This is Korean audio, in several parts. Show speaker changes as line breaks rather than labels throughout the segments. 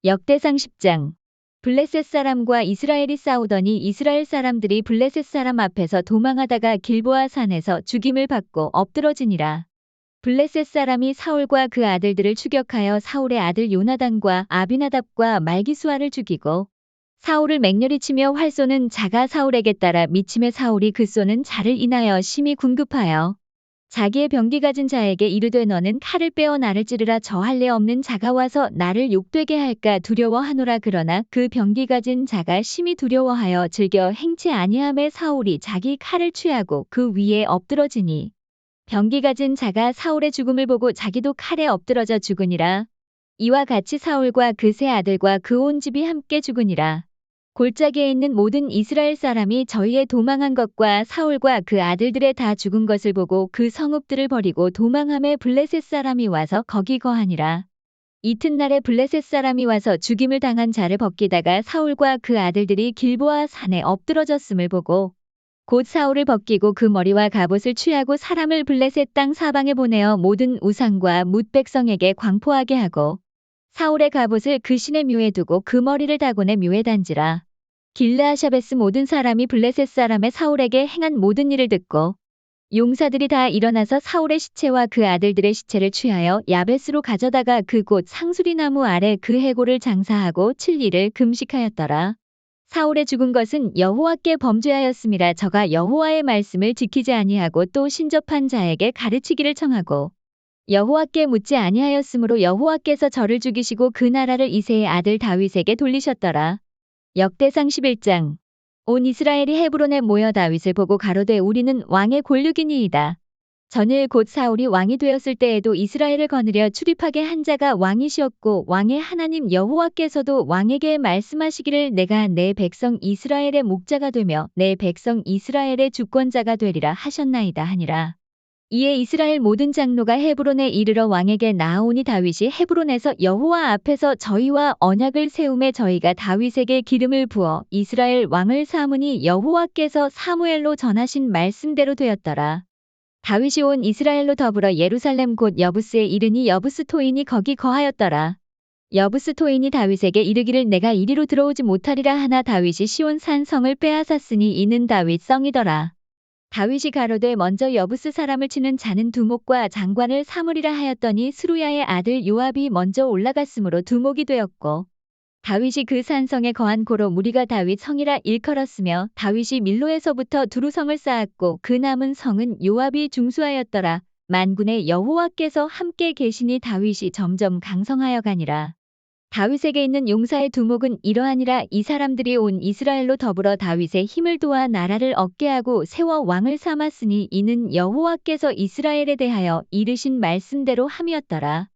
역대상 10장. 블레셋 사람과 이스라엘이 싸우더니 이스라엘 사람들이 블레셋 사람 앞에서 도망하다가 길보아 산에서 죽임을 받고 엎드러지니라. 블레셋 사람이 사울과 그 아들들을 추격하여 사울의 아들 요나단과 아비나답과 말기수아를 죽이고 사울을 맹렬히 치며 활 쏘는 자가 사울에게 따라 미침에 사울이 그 쏘는 자를 인하여 심히 궁급하여 자기의 병기 가진 자에게 이르되 너는 칼을 빼어 나를 찌르라 저 할례 없는 자가 와서 나를 욕되게 할까 두려워하노라. 그러나 그 병기 가진 자가 심히 두려워하여 즐겨 행치 아니함에 사울이 자기 칼을 취하고 그 위에 엎드러지니 병기 가진 자가 사울의 죽음을 보고 자기도 칼에 엎드러져 죽으니라. 이와 같이 사울과 그 세 아들과 그 온 집이 함께 죽으니라. 골짜기에 있는 모든 이스라엘 사람이 저희의 도망한 것과 사울과 그 아들들의 다 죽은 것을 보고 그 성읍들을 버리고 도망함에 블레셋 사람이 와서 거기 거하니라. 이튿날에 블레셋 사람이 와서 죽임을 당한 자를 벗기다가 사울과 그 아들들이 길보아 산에 엎드러졌음을 보고 곧 사울을 벗기고 그 머리와 갑옷을 취하고 사람을 블레셋 땅 사방에 보내어 모든 우상과 뭇 백성에게 광포하게 하고 사울의 갑옷을 그 신의 묘에 두고 그 머리를 다곤의 묘에 단지라. 길르아샤베스 모든 사람이 블레셋 사람의 사울에게 행한 모든 일을 듣고 용사들이 다 일어나서 사울의 시체와 그 아들들의 시체를 취하여 야베스로 가져다가 그곳 상수리 나무 아래 그 해골을 장사하고 7일을 금식하였더라. 사울의 죽은 것은 여호와께 범죄하였음이라. 저가 여호와의 말씀을 지키지 아니하고 또 신접한 자에게 가르치기를 청하고 여호와께 묻지 아니하였으므로 여호와께서 저를 죽이시고 그 나라를 이새의 아들 다윗에게 돌리셨더라. 역대상 11장. 온 이스라엘이 헤브론에 모여 다윗을 보고 가로되 우리는 왕의 골육이니이다. 전일 곧 사울이 왕이 되었을 때에도 이스라엘을 거느려 출입하게 한 자가 왕이시었고 왕의 하나님 여호와께서도 왕에게 말씀하시기를 내가 내 백성 이스라엘의 목자가 되며 내 백성 이스라엘의 주권자가 되리라 하셨나이다 하니라. 이에 이스라엘 모든 장로가 헤브론에 이르러 왕에게 나아오니 다윗이 헤브론에서 여호와 앞에서 저희와 언약을 세우매 저희가 다윗에게 기름을 부어 이스라엘 왕을 삼으니 여호와께서 사무엘로 전하신 말씀대로 되었더라. 다윗이 온 이스라엘로 더불어 예루살렘 곧 여부스에 이르니 여부스 토인이 거기 거하였더라. 여부스 토인이 다윗에게 이르기를 내가 이리로 들어오지 못하리라 하나 다윗이 시온 산 성을 빼앗았으니 이는 다윗 성이더라. 다윗이 가로되 먼저 여부스 사람을 치는 자는 두목과 장관을 삼으리라 하였더니 스루야의 아들 요압이 먼저 올라갔으므로 두목이 되었고 다윗이 그 산성에 거한 고로 무리가 다윗 성이라 일컬었으며 다윗이 밀로에서부터 두루 성을 쌓았고 그 남은 성은 요압이 중수하였더라. 만군의 여호와께서 함께 계시니 다윗이 점점 강성하여 가니라. 다윗에게 있는 용사의 두목은 이러하니라. 이 사람들이 온 이스라엘로 더불어 다윗의 힘을 도와 나라를 얻게 하고 세워 왕을 삼았으니 이는 여호와께서 이스라엘에 대하여 이르신 말씀대로 함이었더라.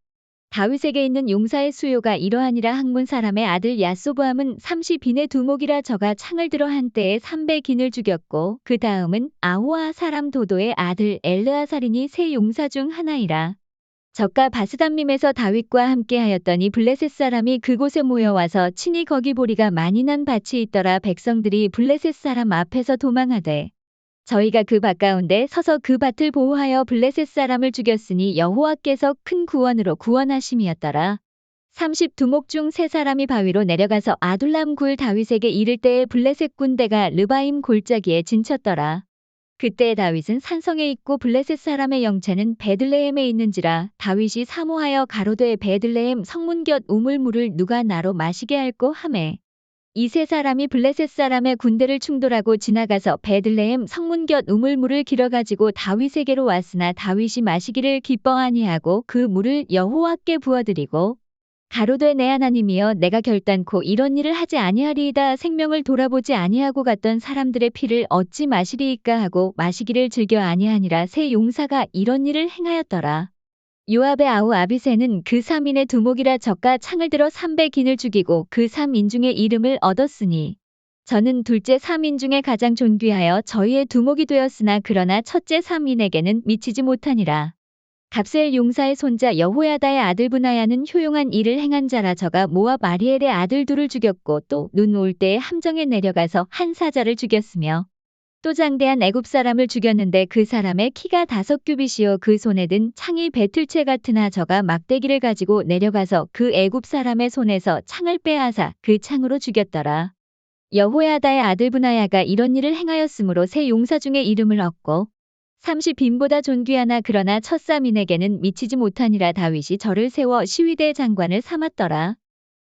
다윗에게 있는 용사의 수요가 이러하니라. 학문 사람의 아들 야소보암은 30인의 두목이라 저가 창을 들어 한때에 300인을 죽였고 그 다음은 아호아 사람 도도의 아들 엘르아살이니 세 용사 중 하나이라. 저가 바스담림에서 다윗과 함께 하였더니 블레셋 사람이 그곳에 모여와서 친히 거기 보리가 많이 난 밭이 있더라. 백성들이 블레셋 사람 앞에서 도망하되 저희가 그 밭 가운데 서서 그 밭을 보호하여 블레셋 사람을 죽였으니 여호와께서 큰 구원으로 구원하심이었더라. 30두목 중 세 사람이 바위로 내려가서 아둘람 굴 다윗에게 이를 때에 블레셋 군대가 르바임 골짜기에 진쳤더라. 그때 다윗은 산성에 있고 블레셋 사람의 영체는 베들레헴에 있는지라. 다윗이 사모하여 가로되 베들레헴 성문 곁 우물물을 누가 나로 마시게 할꼬 하매 이 세 사람이 블레셋 사람의 군대를 충돌하고 지나가서 베들레헴 성문 곁 우물물을 길어가지고 다윗에게로 왔으나 다윗이 마시기를 기뻐 아니하고 그 물을 여호와께 부어드리고 가로되 내 하나님이여 내가 결단코 이런 일을 하지 아니하리이다. 생명을 돌아보지 아니하고 갔던 사람들의 피를 어찌 마시리이까 하고 마시기를 즐겨 아니하니라. 세 용사가 이런 일을 행하였더라. 요압의 아우 아비새는 그 3인의 두목이라 저가 창을 들어 300인을 죽이고 그 3인 중에 이름을 얻었으니 저는 둘째 3인 중에 가장 존귀하여 저희의 두목이 되었으나 그러나 첫째 3인에게는 미치지 못하니라. 갑셀 용사의 손자 여호야다의 아들 브나야는 효용한 일을 행한 자라. 저가 모압 아리엘의 아들 둘을 죽였고 또 눈 올 때에 함정에 내려가서 한 사자를 죽였으며 또 장대한 애굽 사람을 죽였는데 그 사람의 키가 5규빗이요 그 손에 든 창이 배틀채 같으나 저가 막대기를 가지고 내려가서 그 애굽 사람의 손에서 창을 빼앗아 그 창으로 죽였더라. 여호야다의 아들 브나야가 이런 일을 행하였으므로 세 용사 중에 이름을 얻고 30빈보다 존귀하나 그러나 첫사민에게는 미치지 못하니라. 다윗이 저를 세워 시위대 장관을 삼았더라.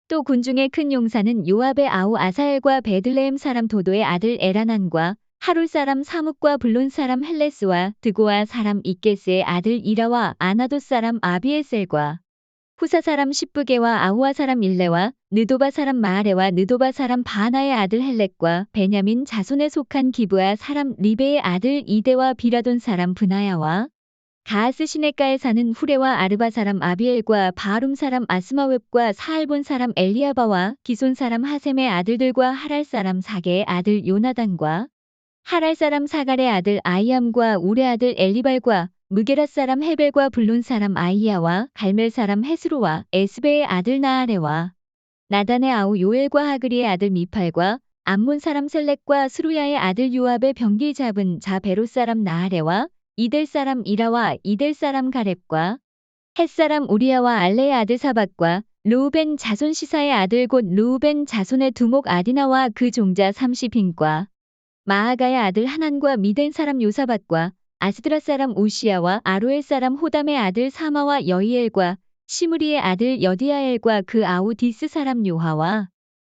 또 군중의 큰 용사는 요압의 아우 아사엘과 베들레헴 사람 도도의 아들 에라난과 하룰 사람 사뭇과 블론 사람 헬레스와 드고아 사람 이게스의 아들 이라와 아나돗 사람 아비에셀과 후사 사람 십부게와 아우아 사람 일레와 느도바 사람 마아레와 느도바 사람 바하나의 아들 헬렉과 베냐민 자손에 속한 기브아 사람 리베의 아들 이데와 비라돈 사람 브나야와 가하스 시내가에 사는 후레와 아르바 사람 아비엘과 바하룸 사람 아스마웹과 사알본 사람 엘리아바와 기손 사람 하셈의 아들들과 하랄 사람 사게의 아들 요나단과 하랄 사람 사갈의 아들 아이암과 우레 아들 엘리발과 무게라 사람 헤벨과 블론 사람 아이야와 갈멜 사람 헤스로와 에스베의 아들 나아레와 나단의 아우 요엘과 하그리의 아들 미팔과 암몬 사람 셀렉과 스루야의 아들 요압의 병기 잡은 자베롯 사람 나아레와 이델 사람 이라와 이델 사람 가렙과 헷 사람 우리야와 알레의 아들 사박과 르우벤 자손 시사의 아들 곧 르우벤 자손의 두목 아디나와 그 종자 30인과 마아가의 아들 하난과 미덴 사람 요사밭과 아스드라 사람 우시야와 아로엘 사람 호담의 아들 사마와 여이엘과 시므리의 아들 여디아엘과 그 아우 디스 사람 요하와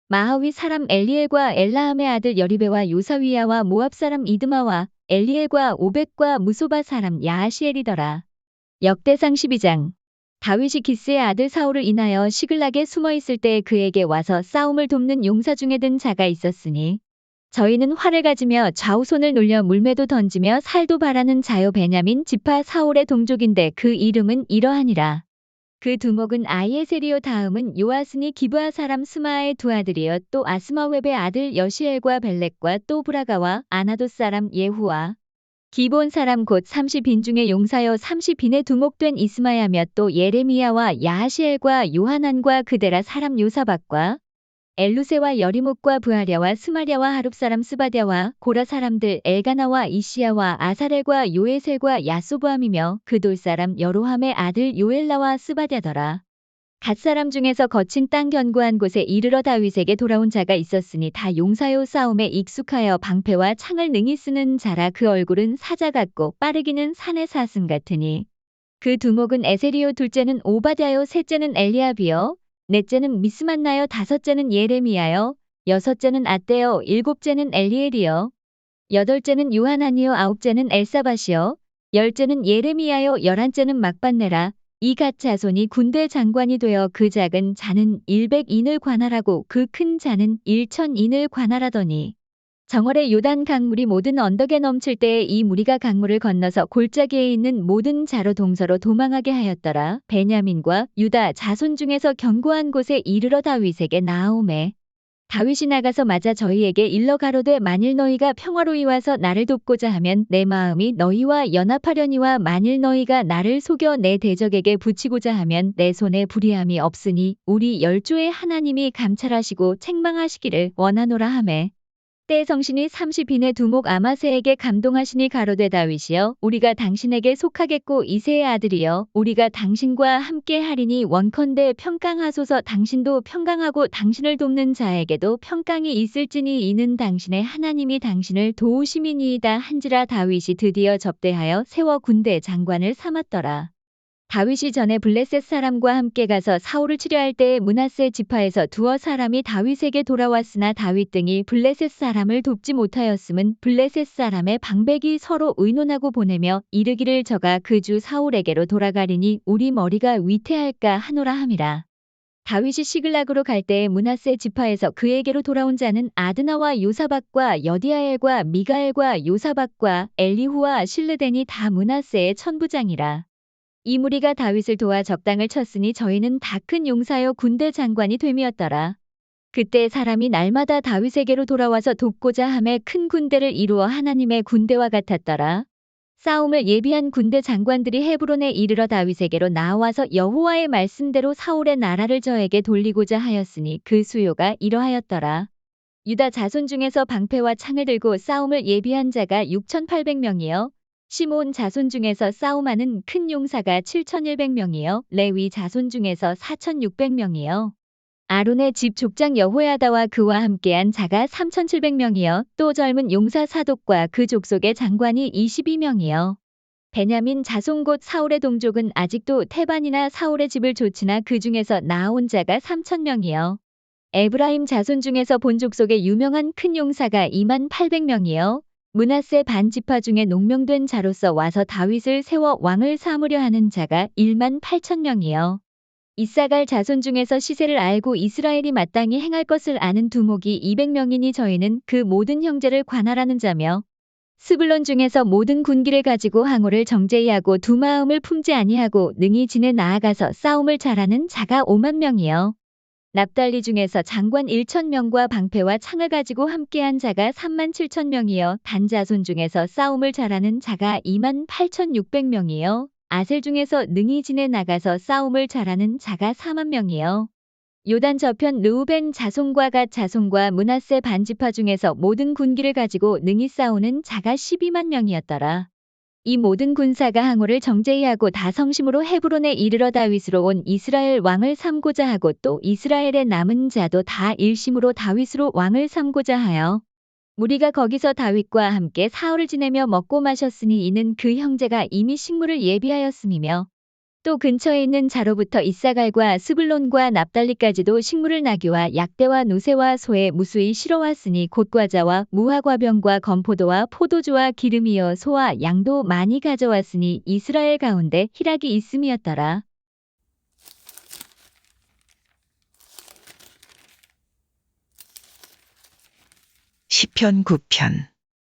마하위 사람 엘리엘과 엘라함의 아들 여리베와 요사위야와 모압 사람 이드마와 엘리엘과 오벳과 무소바 사람 야하시엘이더라. 역대상 12장. 다윗이 기스의 아들 사울을 인하여 시글락에 숨어 있을 때 그에게 와서 싸움을 돕는 용사 중에 든 자가 있었으니 저희는 활을 가지며 좌우손을 놀려 물매도 던지며 살도 바라는 자요 베냐민 지파 사울의 동족인데 그 이름은 이러하니라. 그 두목은 아이에셀이요 다음은 요아스니 기브아 사람 스마아의 두 아들이요 또 아스마웹의 아들 여시엘과 벨렉과 또 브라가와 아나돗 사람 예후와 기본 사람 곧 30인 중에 용사여 30인의 두목된 이스마야며 또 예레미야와 야하시엘과 요하난과 그데라 사람 요사박과 엘루세와 여리목과 부하랴와 스마랴와 하룹 사람 스바랴와 고라 사람들 엘가나와 이시야와 아사렐과 요에셀과 야소부함이며 그돌 사람 여로함의 아들 요엘라와 스바랴더라. 갓 사람 중에서 거친 땅 견고한 곳에 이르러 다윗에게 돌아온 자가 있었으니 다 용사요 싸움에 익숙하여 방패와 창을 능히 쓰는 자라. 그 얼굴은 사자 같고 빠르기는 산의 사슴 같으니 그 두목은 에셀이요 둘째는 오바댜요 셋째는 엘리압이요 넷째는 미스만나요 다섯째는 예레미야요 여섯째는 앗대요 일곱째는 엘리엘이요 여덟째는 요하나니요 아홉째는 엘사밧이요 열째는 예레미야요 열한째는 막반네라. 이 갓 자손이 군대 장관이 되어 그 작은 자는 100인을 관할하고 그 큰 자는 1000인을 관할하더니 정월에 요단 강물이 모든 언덕에 넘칠 때에 이 무리가 강물을 건너서 골짜기에 있는 모든 자로 동서로 도망하게 하였더라. 베냐민과 유다 자손 중에서 견고한 곳에 이르러 다윗에게 나아오매 다윗이 나가서 맞아 저희에게 일러 가로되 만일 너희가 평화로이 와서 나를 돕고자 하면 내 마음이 너희와 연합하려니와 만일 너희가 나를 속여 내 대적에게 붙이고자 하면 내 손에 불의함이 없으니 우리 열조의 하나님이 감찰하시고 책망하시기를 원하노라 하매 때 성신이 30인의 두목 아마세에게 감동하시니 가로되 다윗이여 우리가 당신에게 속하겠고 이새의 아들이여 우리가 당신과 함께 하리니 원컨대 평강하소서. 당신도 평강하고 당신을 돕는 자에게도 평강이 있을지니 이는 당신의 하나님이 당신을 도우심이니이다 한지라. 다윗이 드디어 접대하여 세워 군대 장관을 삼았더라. 다윗이 전에 블레셋 사람과 함께 가서 사울을 치려할 때에 므낫세 지파에서 두어 사람이 다윗에게 돌아왔으나 다윗 등이 블레셋 사람을 돕지 못하였음은 블레셋 사람의 방백이 서로 의논하고 보내며 이르기를 저가 그 주 사울에게로 돌아가리니 우리 머리가 위태할까 하노라 함이라. 다윗이 시글락으로 갈 때에 므낫세 지파에서 그에게로 돌아온 자는 아드나와 요사박과 여디아엘과 미가엘과 요사박과 엘리후와 실르덴이 다 므낫세의 천부장이라. 이 무리가 다윗을 도와 적당을 쳤으니 저희는 다 큰 용사여 군대 장관이 됨이었더라. 그때 사람이 날마다 다윗에게로 돌아와서 돕고자 하매 큰 군대를 이루어 하나님의 군대와 같았더라. 싸움을 예비한 군대 장관들이 헤브론에 이르러 다윗에게로 나와서 여호와의 말씀대로 사울의 나라를 저에게 돌리고자 하였으니 그 수요가 이러하였더라. 유다 자손 중에서 방패와 창을 들고 싸움을 예비한 자가 6,800명이요. 시므온 자손 중에서 싸움하는 큰 용사가 7,100명이요. 레위 자손 중에서 4,600명이요. 아론의 집 족장 여호야다와 그와 함께한 자가 3,700명이요. 또 젊은 용사 사독과 그 족속의 장관이 22명이요. 베냐민 자손 곧 사울의 동족은 아직도 태반이나 사울의 집을 좇으나 그 중에서 나아온 자가 3,000명이요. 에브라임 자손 중에서 본 족속의 유명한 큰 용사가 28,000명이요. 므낫세 반 지파 중에 농명된 자로서 와서 다윗을 세워 왕을 삼으려 하는 자가 18,000명이요. 이사갈 자손 중에서 시세를 알고 이스라엘이 마땅히 행할 것을 아는 두목이 200명이니 저희는 그 모든 형제를 관할하는 자며 스불론 중에서 모든 군기를 가지고 항우를 정제히 하고 두 마음을 품지 아니하고 능히 진에 나아가서 싸움을 잘하는 자가 50,000명이요. 납달리 중에서 장관 1,000명과 방패와 창을 가지고 함께한 자가 37,000명이요. 단 자손 중에서 싸움을 잘하는 자가 28,600명이요. 아셀 중에서 능히 진에 나가서 싸움을 잘하는 자가 40,000명이요. 요단 저편 르우벤 자손과 갓 자손과 므낫세 반지파 중에서 모든 군기를 가지고 능히 싸우는 자가 120,000명이었더라. 이 모든 군사가 항우를 정제히 하고 다 성심으로 헤브론에 이르러 다윗으로 온 이스라엘 왕을 삼고자 하고 또 이스라엘의 남은 자도 다 일심으로 다윗으로 왕을 삼고자 하여 무리가 거기서 다윗과 함께 사흘을 지내며 먹고 마셨으니 이는 그 형제가 이미 식물을 예비하였음이며 또 근처에 있는 자로부터 이사갈과 스불론과 납달리까지도 식물을 나귀와 약대와 노새와 소에 무수히 실어왔으니 곧 과자와 무화과병과 건포도와 포도주와 기름이여 소와 양도 많이 가져왔으니 이스라엘 가운데 희락이 있음이었더라.
시편 9편.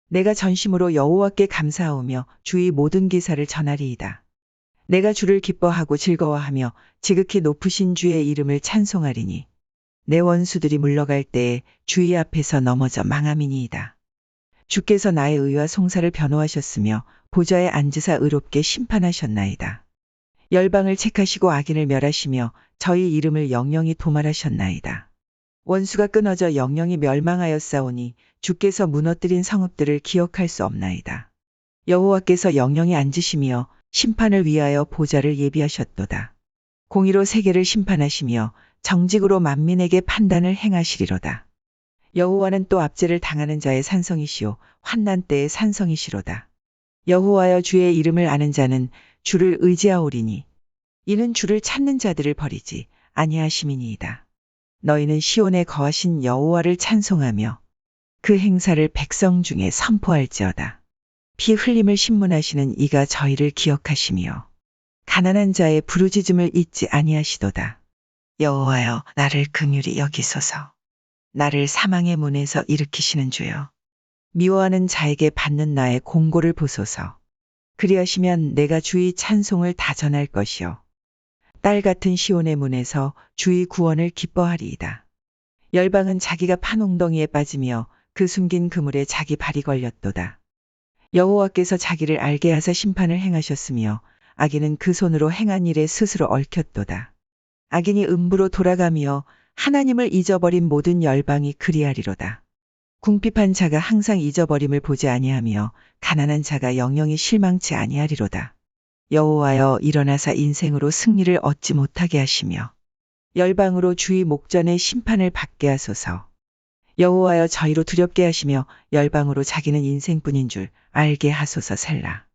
내가 전심으로 여호와께 감사하오며 주의 모든 기사를 전하리이다. 내가 주를 기뻐하고 즐거워하며 지극히 높으신 주의 이름을 찬송하리니 내 원수들이 물러갈 때에 주의 앞에서 넘어져 망함이니이다. 주께서 나의 의와 송사를 변호하셨으며 보좌에 앉으사 의롭게 심판하셨나이다. 열방을 책하시고 악인을 멸하시며 저희 이름을 영영히 도말하셨나이다. 원수가 끊어져 영영이 멸망하였사오니 주께서 무너뜨린 성읍들을 기억할 수 없나이다. 여호와께서 영영히 앉으시며 심판을 위하여 보좌를 예비하셨도다. 공의로 세계를 심판하시며 정직으로 만민에게 판단을 행하시리로다. 여호와는 또 압제를 당하는 자의 산성이시오 환난 때의 산성이시로다. 여호와여 주의 이름을 아는 자는 주를 의지하오리니 이는 주를 찾는 자들을 버리지 아니하심이니이다. 너희는 시온에 거하신 여호와를 찬송하며 그 행사를 백성 중에 선포할지어다. 피 흘림을 신문하시는 이가 저희를 기억하시며 가난한 자의 부르짖음을 잊지 아니하시도다. 여호와여 나를 긍휼히 여기소서. 나를 사망의 문에서 일으키시는 주여. 미워하는 자에게 받는 나의 공고를 보소서. 그리하시면 내가 주의 찬송을 다 전할 것이요. 딸 같은 시온의 문에서 주의 구원을 기뻐하리이다. 열방은 자기가 판 웅덩이에 빠지며 그 숨긴 그물에 자기 발이 걸렸도다. 여호와께서 자기를 알게 하사 심판을 행하셨으며 악인은 그 손으로 행한 일에 스스로 얽혔도다. 악인이 음부로 돌아가며 하나님을 잊어버린 모든 열방이 그리하리로다. 궁핍한 자가 항상 잊어버림을 보지 아니하며 가난한 자가 영영이 실망치 아니하리로다. 여호와여 일어나사 인생으로 승리를 얻지 못하게 하시며 열방으로 주의 목전에 심판을 받게 하소서. 여호와여 저희로 두렵게 하시며 열방으로 자기는 인생뿐인 줄 알게 하소서. 셀라.